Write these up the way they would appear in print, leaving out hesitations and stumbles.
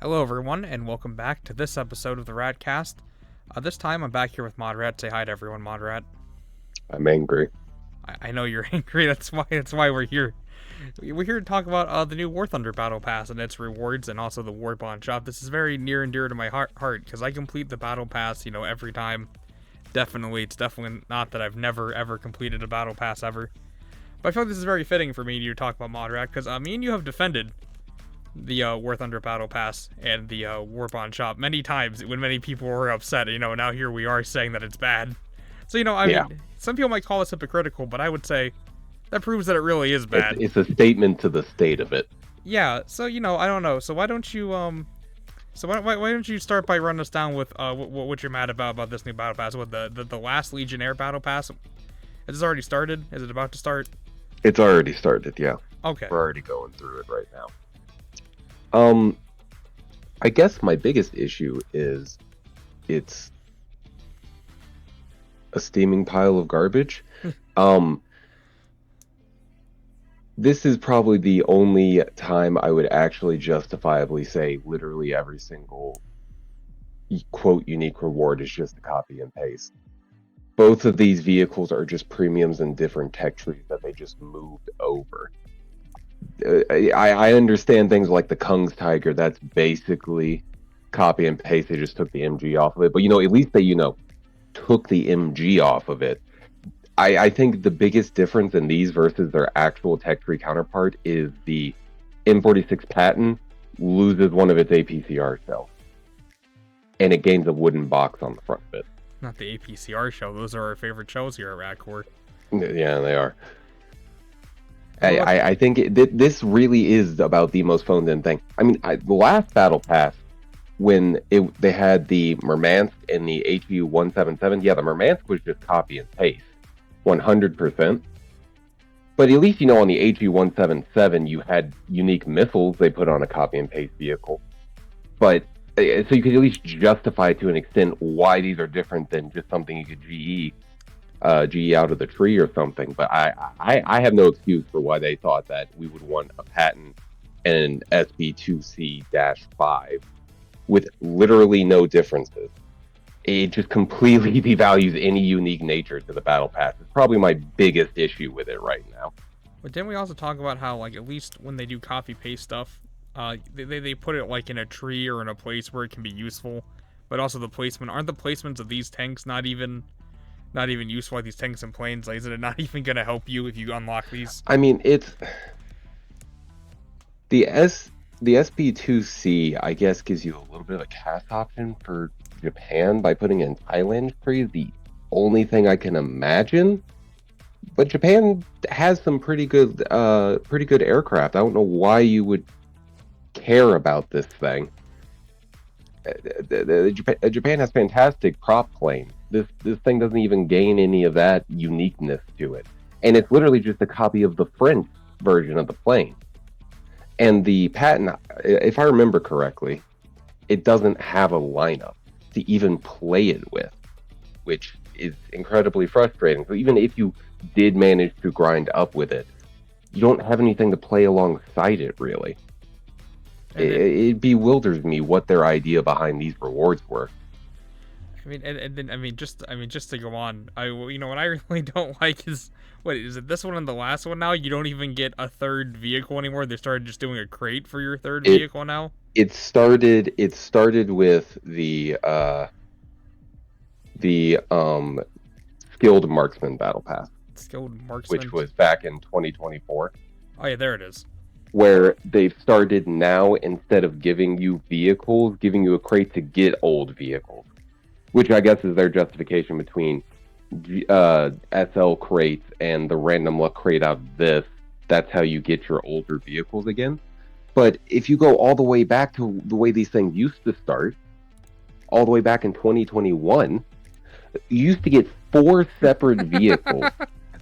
Hello, everyone, and welcome back to this episode of the Ratcast. This time, I'm back here with Modrat. Say hi to everyone, Modrat. I'm angry. I know you're angry. That's why we're here. We're here to talk about the new War Thunder Battle Pass and its rewards, and also the War Bond shop. This is very near and dear to my heart because I complete the Battle Pass, every time. It's definitely not that I've never ever completed a Battle Pass ever. But I feel like this is very fitting for me to talk about Modrat because me and you have defended the War Thunder Battle Pass and the War Bond shop many times when many people were upset. Now here we are saying that it's bad. So, I Yeah, mean, some people might call us hypocritical, but I would say that proves that it really is it's bad. it's a statement to the state of it. Yeah, so, I don't know. So why don't you, why don't you start by running us down with what you're mad about this new Battle Pass? What, the last Legionnaire Battle Pass? Has this already started? Is it about to start? It's already started. Yeah, Okay. we're already going through it right now. I guess my biggest issue is it's a steaming pile of garbage. um, this is probably the only time I would actually justifiably say literally every single quote unique reward is just a copy and paste. Both of these vehicles are just premiums and different tech trees that they just moved over. I understand things like the Kung's Tiger. That's basically copy and paste. They just took the MG off of it. But at least they took the MG off of it. I think the biggest difference in these versus their actual tech tree counterpart is the M46 Patton loses one of its APCR cells, and it gains a wooden box on the front of it. Not the APCR show. Those are our favorite shows here at Radcore. Yeah, they are. I think this really is about the most phoned in thing. I mean, the last Battle Pass, when they had the Murmansk and the HU 177, yeah, the Murmansk was just copy and paste, 100%. But at least, on the HU 177, you had unique missiles they put on a copy and paste vehicle. But so you could at least justify to an extent why these are different than just something you could GE out of the tree or something. But I have no excuse for why they thought that we would want a Patton and an SB2C-5 with literally no differences. It just completely devalues any unique nature to the Battle Pass. It's probably my biggest issue with it right now. But didn't we also talk about how, at least when they do copy paste stuff, they put it in a tree or in a place where it can be useful, but also the placement. Aren't the placements of these tanks not even useful? Like these tanks and planes, is it not even gonna help you if you unlock these? I mean, it's the SB2C, I guess, gives you a little bit of a cast option for Japan by putting in Thailand tree. The only thing I can imagine, but Japan has some pretty good aircraft. I don't know why you would care about this thing. Japan has fantastic prop planes. This thing doesn't even gain any of that uniqueness to it, and it's literally just a copy of the French version of the plane. And the Patton, if I remember correctly, it doesn't have a lineup to even play it with, which is incredibly frustrating. So even if you did manage to grind up with it, you don't have anything to play alongside it, really. It bewilders me what their idea behind these rewards were. Just to go on, what I really don't like is, what is it? This one and the last one now. You don't even get a third vehicle anymore. They started just doing a crate for your third vehicle now. It started with the skilled marksman battle pass. Skilled marksman, which was back in 2024. Oh yeah, there it is. Where they've started now, instead of giving you vehicles, giving you a crate to get old vehicles, which I guess is their justification between SL crates and the random luck crate out of this. That's how you get your older vehicles again. But if you go all the way back to the way these things used to start, all the way back in 2021, you used to get 4 separate vehicles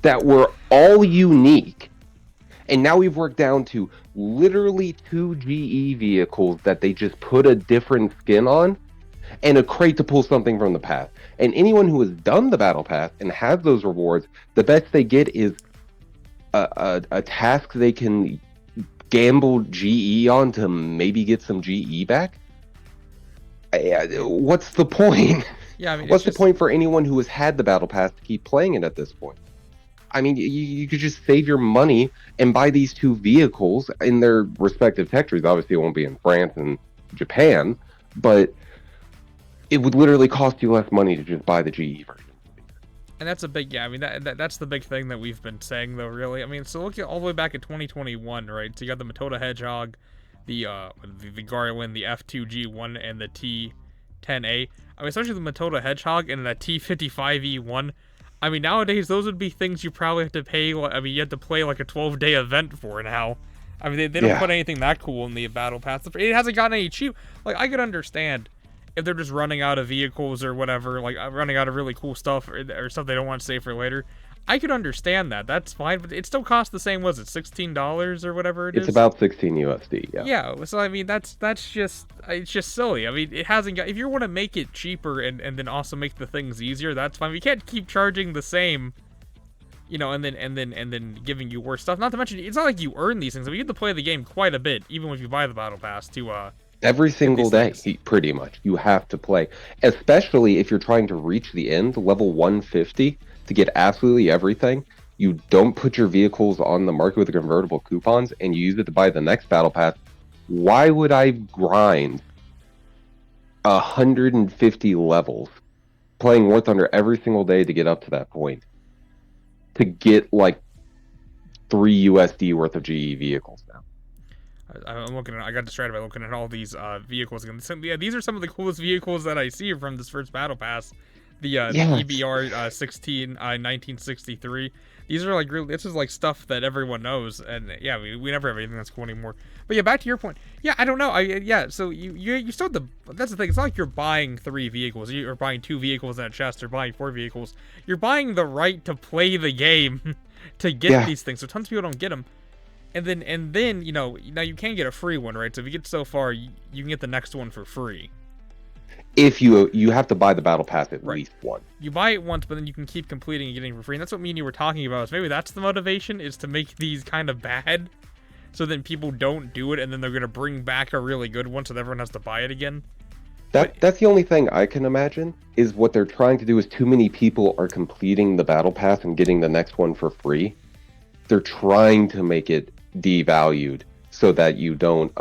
that were all unique. And now we've worked down to literally 2 GE vehicles that they just put a different skin on, and a crate to pull something from the path. And anyone who has done the battle pass and has those rewards, the best they get is a task they can gamble GE on to maybe get some GE back. What's the point? Yeah, I mean, it's What's the just point for anyone who has had the battle pass to keep playing it at this point? I mean, you could just save your money and buy these two vehicles in their respective tech trees. Obviously, it won't be in France and Japan, but it would literally cost you less money to just buy the GE version. and that's a big, yeah. I mean, that's the big thing that we've been saying though. Really, I mean, so look at all the way back at 2021, right? So you got the Matoda Hedgehog, the Garland, the F2G1, and the T10A. I mean, especially the Matoda Hedgehog and the T55E1. I mean, nowadays those would be things you probably have to pay. I mean, you have to play like a 12-day event for now. I mean, they don't Yeah. put anything that cool in the battle pass. It hasn't gotten any cheap. Like, I could understand if they're just running out of vehicles or whatever, like running out of really cool stuff or stuff they don't want to save for later. I could understand that. That's fine, but it still costs the same. Was it $16 or whatever it is? It's about 16 USD. Yeah. Yeah. So I mean, that's just it's just silly. I mean, it hasn't got. If you want to make it cheaper and then also make the things easier, that's fine. We can't keep charging the same. You know, and then giving you worse stuff. Not to mention, it's not like you earn these things. I mean, you have to play the game quite a bit, even if you buy the battle pass to Every single day, things. pretty much, you have to play. Especially if you're trying to reach the end, level 150, to get absolutely everything. You don't put your vehicles on the market with the convertible coupons, and you use it to buy the next battle pass. Why would I grind 150 levels, playing War Thunder every single day to get up to that point, to get like 3 USD worth of GE vehicles now? I'm looking at. I got distracted by looking at all these vehicles again. Yeah, these are some of the coolest vehicles that I see from this first battle pass. The Yes. EBR 16 1963. These are like really. This is like stuff that everyone knows, and yeah, we never have anything that's cool anymore. But yeah, back to your point. Yeah, I don't know. Yeah. So you still have the. That's the thing. It's not like you're buying 3 vehicles. You're buying 2 vehicles in a chest, or buying 4 vehicles. You're buying the right to play the game, to get Yeah. these things. So tons of people don't get them. And then you know, now you can get a free one, right? So if you get so far, you can get the next one for free. If you have to buy the battle pass at Right. least once. You buy it once, but then you can keep completing and getting it for free. And that's what me and you were talking about. Is maybe that's the motivation, is to make these kind of bad, so then people don't do it, and then they're gonna bring back a really good one, so that everyone has to buy it again. That's the only thing I can imagine, is what they're trying to do is too many people are completing the battle pass and getting the next one for free. They're trying to make it devalued so that you don't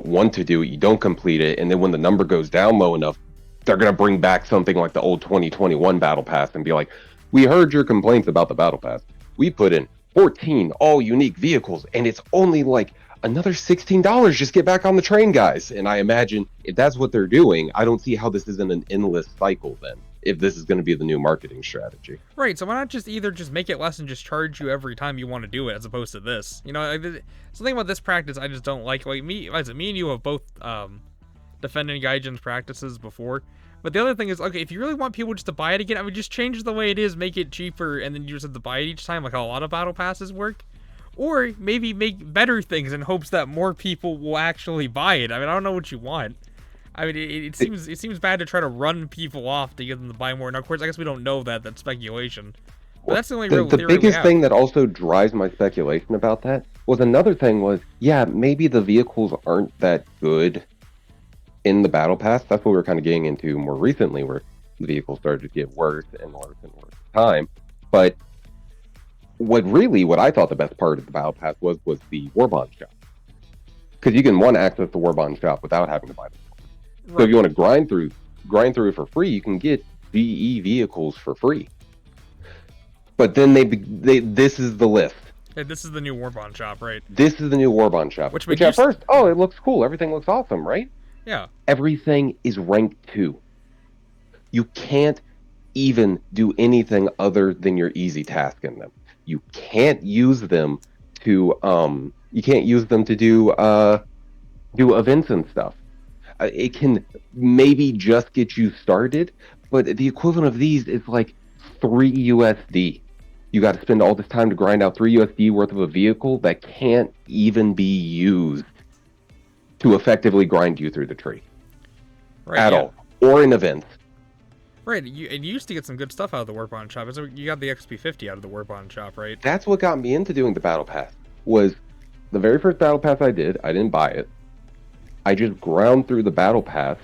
want to do it, you don't complete it, and then when the number goes down low enough, they're gonna bring back something like the old 2021 battle pass and be like, we heard your complaints about the battle pass. We put in 14 all unique vehicles and it's only like another $16. Just get back on the train, guys. And I imagine if that's what they're doing, I don't see how this isn't an endless cycle then, if this is going to be the new marketing strategy. Right, so why not just either just make it less and just charge you every time you want to do it, as opposed to this? You know, something about this practice I just don't like. Like me and you have both defended Gaijin's practices before. But the other thing is, okay, if you really want people just to buy it again, I would just change the way it is, make it cheaper, and then you just have to buy it each time, like how a lot of battle passes work. Or maybe make better things in hopes that more people will actually buy it. I mean, I don't know what you want. I mean, it seems bad to try to run people off to get them to buy more. Now, of course, I guess we don't know that. That's speculation. But that's the only real The theory we biggest have. thing that also drives my speculation about that was another thing was, yeah, maybe the vehicles aren't that good in the battle pass. That's what we were kind of getting into more recently, where the vehicles started to get worse and worse and worse with time. But what I thought the best part of the battle pass was the Warbond shop, because you can access the Warbond shop without having to buy them. So if you want to grind through it for free, you can get GE vehicles for free. But then this is the list. Hey, this is the new Warbond shop, right? This is the new Warbond shop. Which Which makes at first, oh, it looks cool. Everything looks awesome, right? Yeah. Everything is rank 2. You can't even do anything other than your easy task in them. You can't use them to do events and stuff. It can maybe just get you started, but the equivalent of these is like 3 USD. You got to spend all this time to grind out 3 USD worth of a vehicle that can't even be used to effectively grind you through the tree Right. at yeah. all, or in events. Right. You used to get some good stuff out of the Warbond shop. So you got the XP50 out of the Warbond shop, right? That's what got me into doing the battle pass. Was the very first battle pass I did. I didn't buy it. I just ground through the battle pass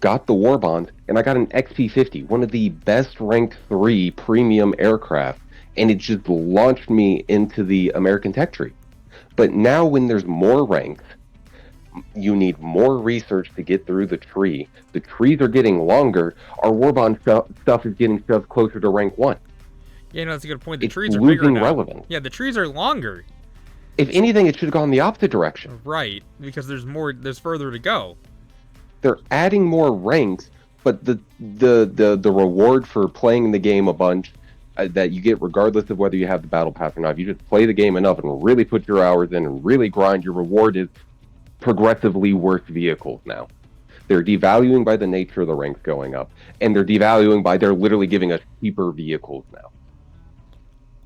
got the war bond, and I got an XP-50, one of the best rank 3 premium aircraft, and it just launched me into the American tech tree. But now when there's more ranks, you need more research to get through the tree. The trees are getting longer. Our warbond stuff is getting shoved closer to rank 1. Yeah, no, that's a good point. The It's trees are bigger losing now. relevance. Yeah, the trees are longer. If anything, it should have gone the opposite direction. Right, because there's further to go. They're adding more ranks, but the reward for playing the game a bunch that you get regardless of whether you have the battle pass or not, if you just play the game enough and really put your hours in and really grind, your reward is progressively worse vehicles now. They're devaluing by the nature of the ranks going up, and they're devaluing by they're literally giving us cheaper vehicles now.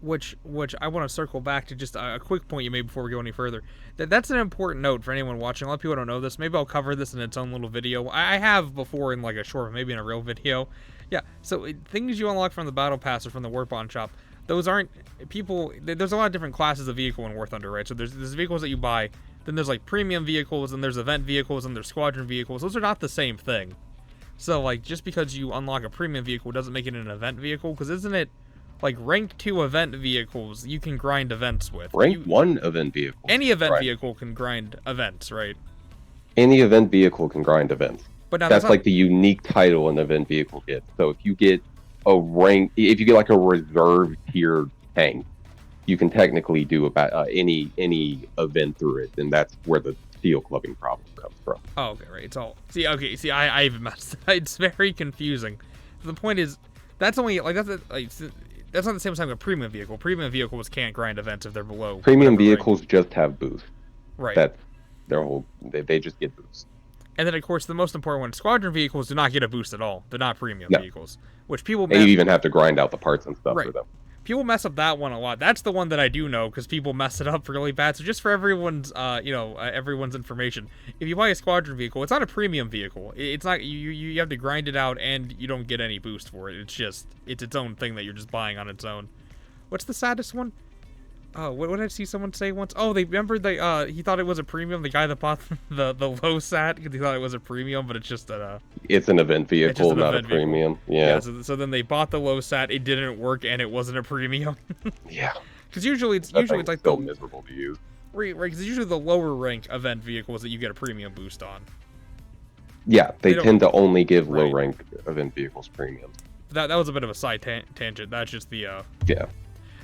Which I want to circle back to just a quick point you made before we go any further. That's an important note for anyone watching. A lot of people don't know this. Maybe I'll cover this in its own little video. I have before in like a short, maybe in a real video. Yeah, so things you unlock from the Battle Pass or from the War Bond shop, those aren't people. There's a lot of different classes of vehicle in War Thunder, right? So there's vehicles that you buy. Then there's like premium vehicles, and there's event vehicles, and there's squadron vehicles. Those are not the same thing. So like just because you unlock a premium vehicle doesn't make it an event vehicle, because isn't it like rank 2 event vehicles you can grind events with? Rank 1 event vehicle. Any event vehicle can grind events, right? Any event vehicle can grind events. But now that's like the unique title an event vehicle gets. So if you get a rank, if you get like a reserve tier tank, you can technically do about any event through it, and that's where the steel clubbing problem comes from. Oh, okay, right. It's all I even messed. It's very confusing. The point is, that's only like that's not the same as having a premium vehicle. Premium vehicles can't grind events if they're below. Premium vehicles just have boost. Right. That's their whole. They just get boost. And then, of course, the most important one, squadron vehicles do not get a boost at all. They're not premium vehicles, which people. And you even have to grind out the parts and stuff for them. People mess up that one a lot. That's the one that I do know because people mess it up really bad. So just for everyone's, everyone's information, if you buy a squadron vehicle, it's not a premium vehicle. It's not you have to grind it out and you don't get any boost for it. It's its own thing that you're just buying on its own. What's the saddest one? Oh, what did I see someone say once? Oh, he thought it was a premium. The guy that bought the low sat because he thought it was a premium, but it's just it's an event vehicle, not a premium. Yeah. So then they bought the low sat. It didn't work, and it wasn't a premium. Yeah. Because usually it's like so miserable to use. Right. Because it's usually the lower rank event vehicles that you get a premium boost on. Yeah, they tend to only give low rank event vehicles premium. That was a bit of a side tangent. That's just the yeah.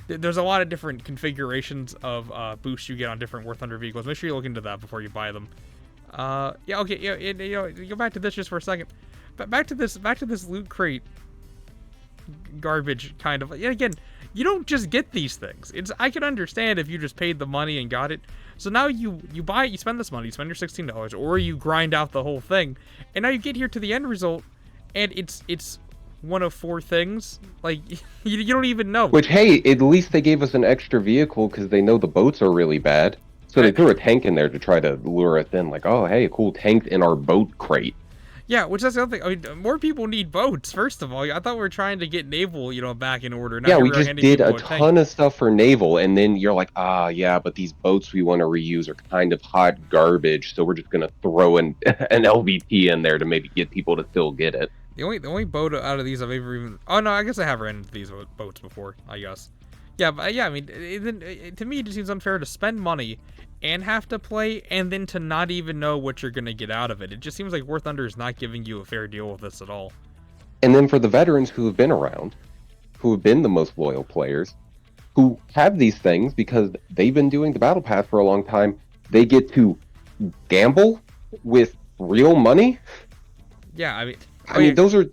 There's a lot of different configurations of boosts you get on different War Thunder vehicles. Make sure you look into that before you buy them. Yeah, okay, go back to this just for a second. But back to this loot crate garbage kind of. Yeah, again, you don't just get these things. I can understand if you just paid the money and got it. So now you buy it, you spend this money, you spend your $16, or you grind out the whole thing, and now you get here to the end result, and it's one of 4 things. Like you don't even know. Which, hey, at least they gave us an extra vehicle because they know the boats are really bad. So they threw a tank in there to try to lure us in. Like, oh, hey, cool tank in our boat crate. Yeah, which that's the other thing. I mean, more people need boats. First of all, I thought we were trying to get naval, back in order. Now we just did a ton of stuff for naval, and then you're like, yeah, but these boats we want to reuse are kind of hot garbage, so we're just gonna throw an LVT in there to maybe get people to still get it. The only boat out of these I've ever even... Oh, no, I guess I have ran into these boats before, I guess. Yeah, but yeah, I mean, to me, it just seems unfair to spend money and have to play and then to not even know what you're going to get out of it. It just seems like War Thunder is not giving you a fair deal with this at all. And then for the veterans who have been around, who have been the most loyal players, who have these things because they've been doing the Battle Pass for a long time, they get to gamble with real money. Yeah, I mean... I mean, those are like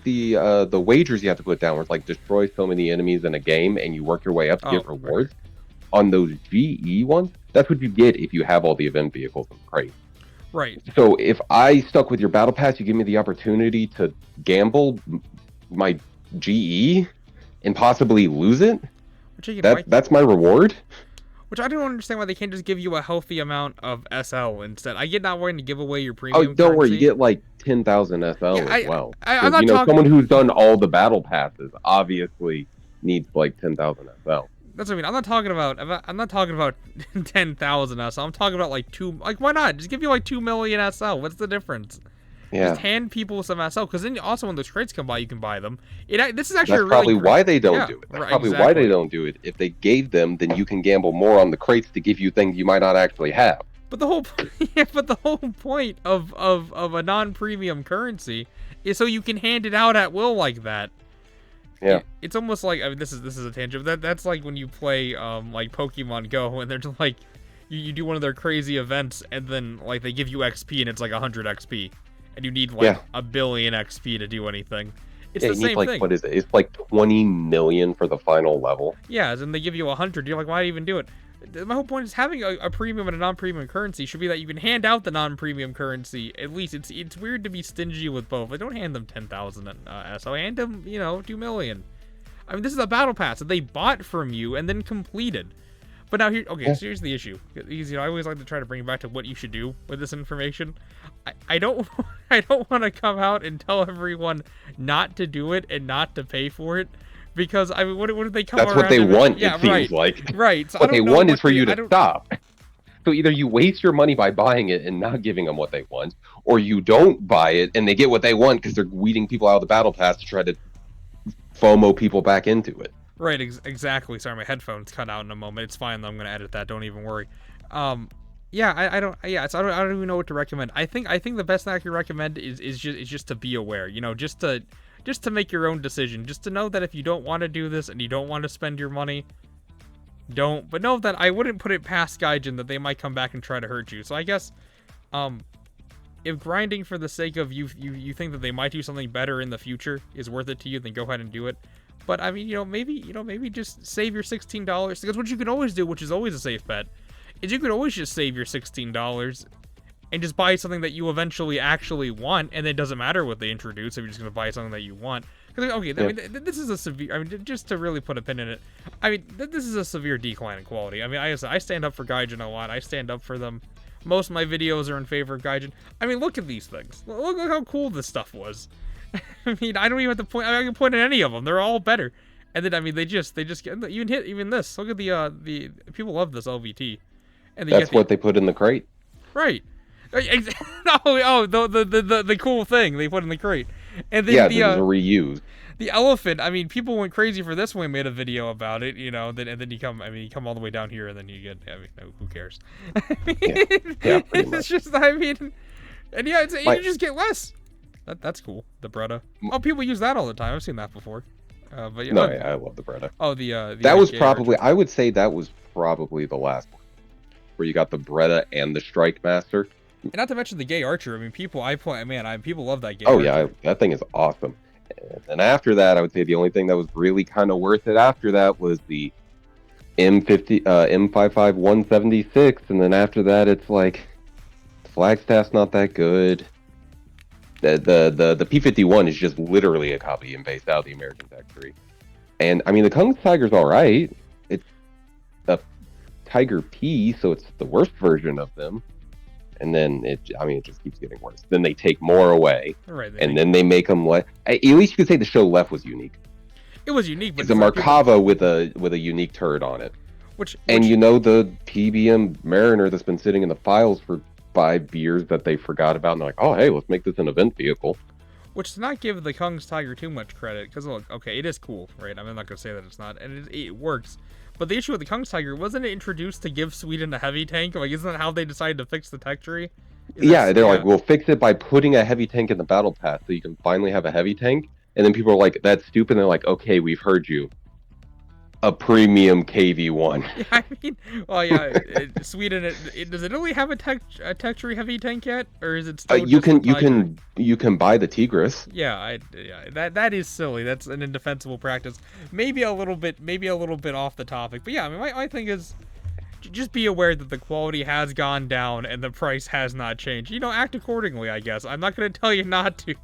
the wagers you have to put down, where it's like destroy so many enemies in a game, and you work your way up to get rewards. Right. On those GE ones, that's what you get if you have all the event vehicles in the crate. Right. So if I stuck with your battle pass, you give me the opportunity to gamble my GE and possibly lose it. That's my reward. Which I don't understand why they can't just give you a healthy amount of SL instead. I get not wanting to give away your premium. Oh, don't worry, you get like 10,000 SL as well. I'm not talking... someone who's done all the battle passes obviously needs like 10,000 SL. That's what I mean. I'm not talking about 10,000 SL. I'm talking about like why not? Just give you like 2 million SL. What's the difference? Yeah. Just hand people some SL, because then also when those crates come by, you can buy them. This is actually That's a really probably great, why they don't yeah, do it. That's right, probably why exactly. they don't do it. If they gave them, then you can gamble more on the crates to give you things you might not actually have. But the whole yeah, but the whole point of a non-premium currency is so you can hand it out at will like that. Yeah. It's almost like, I mean, this is a tangent. That's like when you play like Pokemon Go, and they're just like you do one of their crazy events, and then like they give you XP, and it's like 100 XP, and you need like a billion XP to do anything. It's the you need same like, thing. what is it? It's like 20 million for the final level. Yeah, and they give you 100. You're like, why even do it? My whole point is having a premium and a non-premium currency should be that you can hand out the non-premium currency. At least it's weird to be stingy with both. Like, don't hand them 10,000 SO. Hand them 2 million. I mean, this is a battle pass that they bought from you and then completed. But now here, okay, so here's the issue. Because, I always like to try to bring it back to what you should do with this information. I don't want to come out and tell everyone not to do it and not to pay for it. Because, I mean, what if they come around? That's what they want, yeah, it seems like. Right. So what they want is for you to stop. So either you waste your money by buying it and not giving them what they want, or you don't buy it and they get what they want because they're weeding people out of the battle pass to try to FOMO people back into it. Right, exactly. Sorry, my headphones cut out in a moment. It's fine though. I'm gonna edit that. Don't even worry. Yeah, I don't. Yeah, so I don't even know what to recommend. I think the best thing I can recommend is just to be aware. Just to make your own decision. Just to know that if you don't want to do this and you don't want to spend your money, don't. But know that I wouldn't put it past Gaijin that they might come back and try to hurt you. So I guess, if grinding for the sake of you think that they might do something better in the future is worth it to you, then go ahead and do it. But I mean, maybe just save your $16, because what you can always do, which is always a safe bet, is you could always just save your $16 and just buy something that you eventually actually want, and it doesn't matter what they introduce if you're just gonna buy something that you want. Okay, I mean, this is a severe. I mean, just to really put a pin in it, I mean, this is a severe decline in quality. I mean, I stand up for Gaijin a lot. I stand up for them. Most of my videos are in favor of Gaijin. I mean, look at these things. Look how cool this stuff was. I mean, I don't even have to point. I can point at any of them. They're all better. And then I mean, they just get even this. Look at the people love this LVT. And that's what they put in the crate. Right. The cool thing they put in the crate. And then this is a reuse. The elephant. I mean, people went crazy for this when we made a video about it. Then you come all the way down here, and then you get. I mean, who cares? It's just. I mean, and yeah, you just get less. That's cool. The Bretta. Oh, people use that all the time. I've seen that before. But yeah. No, yeah, I love the Bretta. Oh, the that was probably. I would say that was probably the last one, where you got the Bretta and the Strike Master. And not to mention the Gay Archer. I mean, people love that Gay Archer. Oh yeah, that thing is awesome. And then after that, I would say the only thing that was really kind of worth it after that was the M55 176, and then after that, it's like Flagstaff's not that good. The P51 is just literally a copy and paste out of the American Tech 3. And I mean, the Kung's Tiger's all right. It's a Tiger P, so it's the worst version of them. And then it just keeps getting worse. Then they take more away, right, and then they make them at least you could say the show left was unique. It was unique, but it's a Markava with a unique turret on it. Which the PBM Mariner that's been sitting in the files for 5 years that they forgot about, and they're like, oh hey, let's make this an event vehicle. Which, to not give the Kung's Tiger too much credit, because look, okay, it is cool, right? I'm not gonna say that it's not, and it works. But the issue with the Kung's Tiger, wasn't it introduced to give Sweden a heavy tank? Like, isn't that how they decided to fix the tech tree? They're like, we'll fix it by putting a heavy tank in the battle pass so you can finally have a heavy tank. And then people are like, that's stupid. And they're like, okay, we've heard you. A premium KV1. Yeah, I mean, well, yeah, Sweden. Does it really have a tech tree heavy tank yet, or is it still? You can buy the Tigris. Yeah, that is silly. That's an indefensible practice. Maybe a little bit off the topic, but yeah, I mean, my thing is, just be aware that the quality has gone down and the price has not changed. Act accordingly. I guess I'm not going to tell you not to,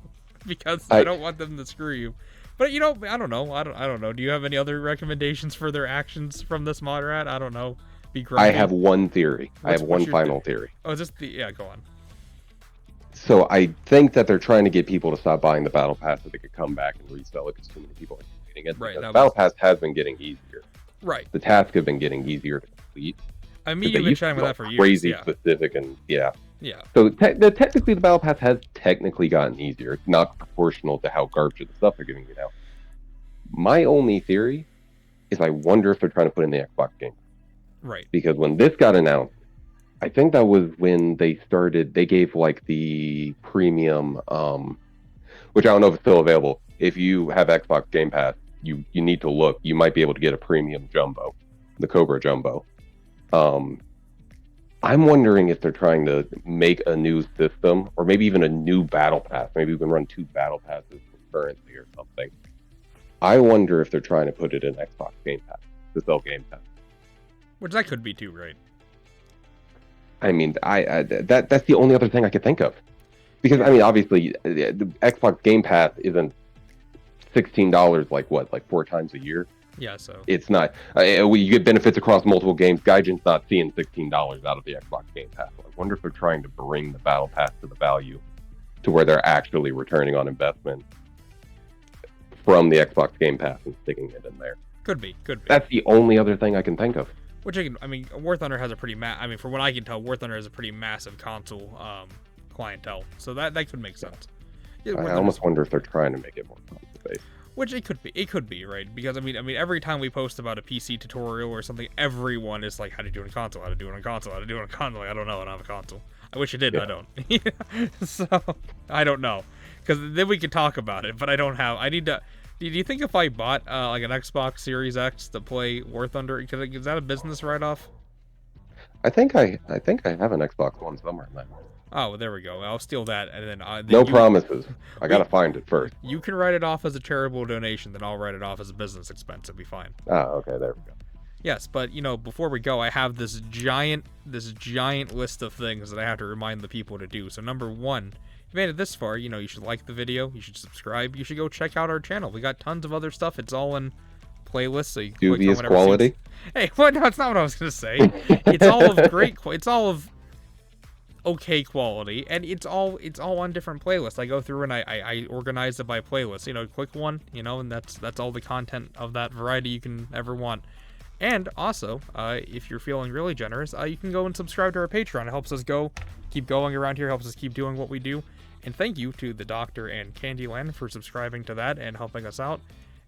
because I don't want them to screw you. But I don't know. I don't know. Do you have any other recommendations for their actions from this mod rat? I don't know. I have one theory. I have one final theory. Oh, is this go on. So I think that they're trying to get people to stop buying the battle pass so they could come back and resell it because too many people are completing it. Right. The battle pass has been getting easier. Right. The tasks have been getting easier to complete. I mean, you've been chatting with that for years. Crazy specific and yeah. Yeah. So technically, the battle pass has technically gotten easier. It's not proportional to how garbage the stuff they're giving you now. My only theory is I wonder if they're trying to put in the Xbox game. Right. Because when this got announced, I think that was when they gave like the premium, which I don't know if it's still available. If you have Xbox Game Pass, you need to look. You might be able to get a premium jumbo, the Cobra Jumbo. I'm wondering if they're trying to make a new system, or maybe even a new battle pass. Maybe we can run 2 battle passes concurrently or something. I wonder if they're trying to put it in Xbox Game Pass, to sell Game Pass. Which that could be too, right? I mean, that's the only other thing I could think of. Because I mean, obviously, the Xbox Game Pass isn't $16 like 4 times a year. Yeah, so It's not. You get benefits across multiple games. Gaijin's not seeing $16 out of the Xbox Game Pass. I wonder if they're trying to bring the Battle Pass to the value, to where they're actually returning on investment from the Xbox Game Pass and sticking it in there. could be. That's the only other thing I can think of. Which I mean, War Thunder has a pretty from what I can tell, War Thunder has a pretty massive console clientele, so that could make sense. Yeah, I almost wonder if they're trying to make it more console-based. Which it could be, right? Because I mean, every time we post about a PC tutorial or something, everyone is like, how to do it on console, how to do it on console, how to do it on console. Like, I don't know, I don't have a console. I wish I did, but I don't. So I don't know, because then we could talk about it. But I don't have. I need to. Do you think if I bought like an Xbox Series X to play War Thunder, is that a business write-off? I think I have an Xbox One somewhere in there. Oh, well, there we go. I'll steal that, and then No promises. I gotta find it first. You can write it off as a charitable donation, then I'll write it off as a business expense. It'll be fine. Oh, okay, there we go. Yes, but before we go, I have this giant list of things that I have to remind the people to do. So number 1, if you made it this far, you should like the video, you should subscribe, you should go check out our channel. We got tons of other stuff. It's all in playlists, so you can click on Dubious whatever quality. scenes. Hey, what? No, that's not what I was gonna say. It's all of great. It's all of okay quality, and it's all on different playlists. I go through and I organize it by playlist. Click one, and that's all the content of that variety you can ever want. And also, if you're feeling really generous, you can go and subscribe to our Patreon. It helps us keep going around here, helps us keep doing what we do. And thank you to the Doctor and Candyland for subscribing to that and helping us out.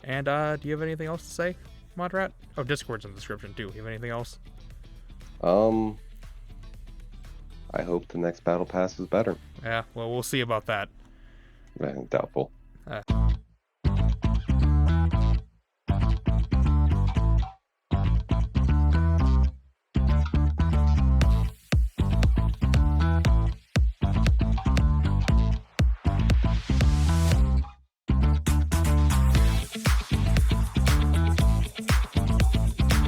And do you have anything else to say, Modrat? Oh, Discord's in the description too. You have anything else? I hope the next Battle Pass is better. Yeah, well, we'll see about that. Doubtful.